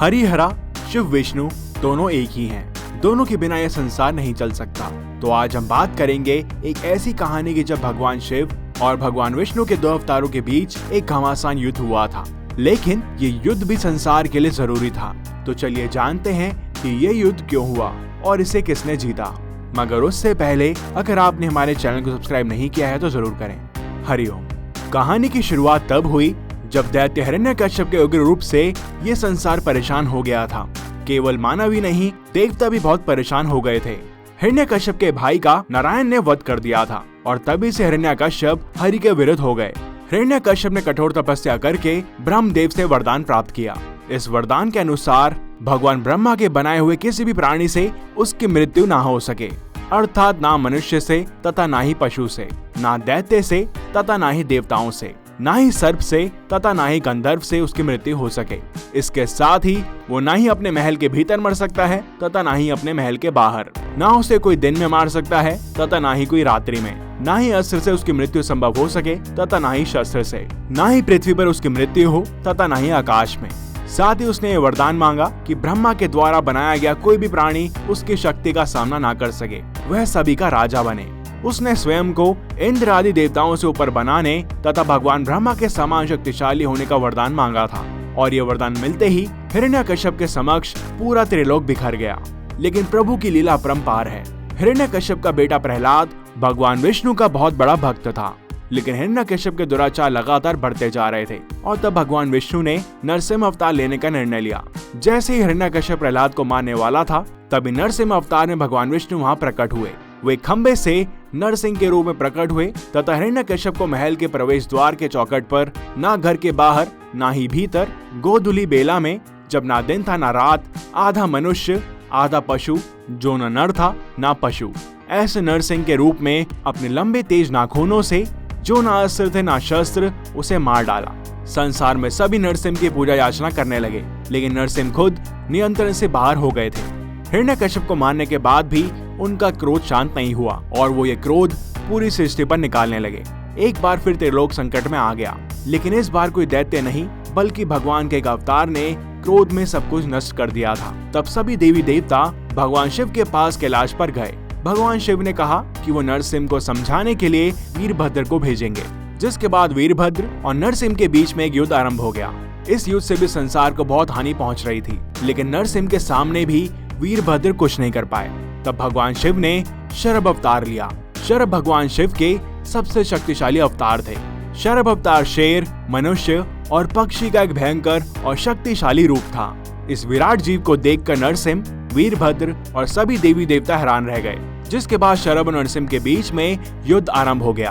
हरिहरा शिव विष्णु दोनों एक ही हैं। दोनों के बिना यह संसार नहीं चल सकता। तो आज हम बात करेंगे एक ऐसी कहानी की जब भगवान शिव और भगवान विष्णु के दो अवतारों के बीच एक घमासान युद्ध हुआ था, लेकिन ये युद्ध भी संसार के लिए जरूरी था। तो चलिए जानते हैं कि ये युद्ध क्यों हुआ और इसे किसने जीता। मगर उससे पहले अगर आपने हमारे चैनल को सब्सक्राइब नहीं किया है तो जरूर करें। हरिओम। कहानी की शुरुआत तब हुई जब दैत्य हिरण्यकश्यप के उग्र रूप से ये संसार परेशान हो गया था। केवल मानव ही नहीं, देवता भी बहुत परेशान हो गए थे। हिरण्यकश्यप के भाई का नारायण ने वध कर दिया था और तभी से हिरण्यकश्यप हरि के विरुद्ध हो गए। हिरण्यकश्यप ने कठोर तपस्या करके ब्रह्मदेव से वरदान प्राप्त किया। इस वरदान के अनुसार भगवान ब्रह्मा के बनाए हुए किसी भी प्राणी से उसकी मृत्यु ना हो सके, अर्थात ना मनुष्य से तथा ना ही पशु से, ना दैत्य से तथा ना ही देवताओं से, ना ही सर्प से तथा ना ही गंधर्व से उसकी मृत्यु हो सके। इसके साथ ही वो ना ही अपने महल के भीतर मर सकता है तथा ना ही अपने महल के बाहर, ना उसे कोई दिन में मार सकता है तथा ना ही कोई रात्रि में, ना ही अस्त्र से उसकी मृत्यु संभव हो सके तथा ना ही शस्त्र से, ना ही पृथ्वी पर उसकी मृत्यु हो तथा ना ही आकाश में। साथ ही उसने ये वरदान मांगा कि ब्रह्मा के द्वारा बनाया गया कोई भी प्राणी उसकी शक्ति का सामना ना कर सके, वह सभी का राजा बने। उसने स्वयं को इंद्र आदि देवताओं से ऊपर बनाने तथा भगवान ब्रह्मा के समान शक्तिशाली होने का वरदान मांगा था। और ये वरदान मिलते ही हिरण्यकश्यप के समक्ष पूरा त्रिलोक बिखर गया। लेकिन प्रभु की लीला अपरंपार है। हिरण्यकश्यप का बेटा प्रहलाद भगवान विष्णु का बहुत बड़ा भक्त था, लेकिन हिरण्यकश्यप के दुराचार लगातार बढ़ते जा रहे थे और तब भगवान विष्णु ने नरसिंह अवतार लेने का निर्णय लिया। जैसे ही हिरण्यकश्यप प्रहलाद को मारने वाला था, तभी नरसिंह अवतार में भगवान विष्णु वहाँ प्रकट हुए। वे खंबे से नरसिंह के रूप में प्रकट हुए तथा हिरण्यकश्यप को महल के प्रवेश द्वार के चौखट पर, ना घर के बाहर ना ही भीतर, गोधुली बेला में, जब ना दिन था ना रात, आधा मनुष्य आधा पशु, जो न नर था ना पशु, ऐसे नरसिंह के रूप में अपने लंबे तेज नाखूनों से, जो ना अस्त्र थे ना शस्त्र, उसे मार डाला। संसार में सभी नरसिंह की पूजा याचना करने लगे, लेकिन नरसिंह खुद नियंत्रण से बाहर हो गए थे। हिरण्यकश्यप को मारने के बाद भी उनका क्रोध शांत नहीं हुआ और वो ये क्रोध पूरी सृष्टि पर निकालने लगे। एक बार फिर त्रिलोक संकट में आ गया, लेकिन इस बार कोई दैत्य नहीं बल्कि भगवान के एक अवतार ने क्रोध में सब कुछ नष्ट कर दिया था। तब सभी देवी देवता भगवान शिव के पास कैलाश पर गए। भगवान शिव ने कहा कि वो नरसिंह को समझाने के लिए वीरभद्र को भेजेंगे, जिसके बाद वीरभद्र और नरसिंह के बीच में एक युद्ध आरंभ हो गया। इस युद्ध से भी संसार को बहुत हानि पहुंच रही थी, लेकिन नरसिंह के सामने भी वीरभद्र कुछ नहीं कर पाए। तब भगवान शिव ने शरभ अवतार लिया। शरभ भगवान शिव के सबसे शक्तिशाली अवतार थे। शरभ अवतार शेर, मनुष्य और पक्षी का एक भयंकर और शक्तिशाली रूप था। इस विराट जीव को देखकर नरसिंह, वीरभद्र और सभी देवी देवता हैरान रह गए। जिसके बाद शरभ और नरसिंह के बीच में युद्ध आरंभ हो गया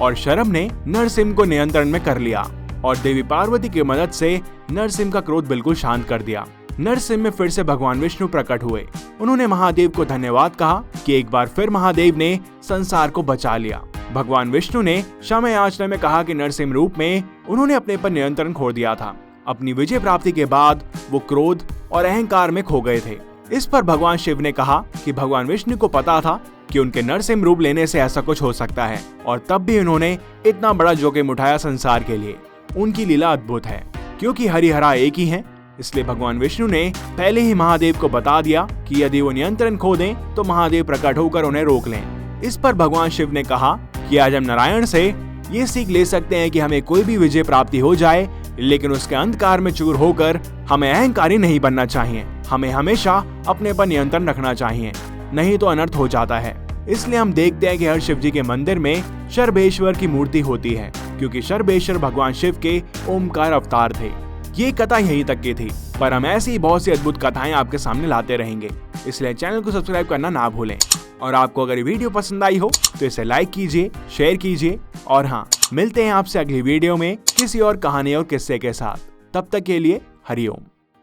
और शरभ ने नरसिंह को नियंत्रण में कर लिया और देवी पार्वती की मदद से नरसिंह का क्रोध बिल्कुल शांत कर दिया। नरसिंह में फिर से भगवान विष्णु प्रकट हुए। उन्होंने महादेव को धन्यवाद कहा कि एक बार फिर महादेव ने संसार को बचा लिया। भगवान विष्णु ने क्षमा याचना में कहा कि नरसिंह रूप में उन्होंने अपने पर नियंत्रण खो दिया था। अपनी विजय प्राप्ति के बाद वो क्रोध और अहंकार में खो गए थे। इस पर भगवान शिव ने कहा कि भगवान विष्णु को पता था कि उनके नरसिंह रूप लेने से ऐसा कुछ हो सकता है और तब भी उन्होंने इतना बड़ा जोखिम उठाया संसार के लिए। उनकी लीला अद्भुत है, क्योंकि हरिहरा एक ही है, इसलिए भगवान विष्णु ने पहले ही महादेव को बता दिया कि यदि वो नियंत्रण खो दें तो महादेव प्रकट होकर उन्हें रोक लें। इस पर भगवान शिव ने कहा कि आज हम नारायण से ये सीख ले सकते हैं कि हमें कोई भी विजय प्राप्ति हो जाए, लेकिन उसके अंधकार में चूर होकर हमें अहंकारी नहीं बनना चाहिए। हमें हमेशा अपने पर नियंत्रण रखना चाहिए, नहीं तो अनर्थ हो जाता है। इसलिए हम देखते हैं कि हर शिव जी के मंदिर में शर्भेश्वर की मूर्ति होती है, क्योंकि शर्भेश्वर भगवान शिव के ओमकार अवतार थे। ये कथा यहीं तक की थी, पर हम ऐसी बहुत सी अद्भुत कथाएं आपके सामने लाते रहेंगे। इसलिए चैनल को सब्सक्राइब करना ना भूलें और आपको अगर ये वीडियो पसंद आई हो तो इसे लाइक कीजिए, शेयर कीजिए और हाँ, मिलते हैं आपसे अगली वीडियो में किसी और कहानी और किस्से के साथ। तब तक के लिए हरिओम।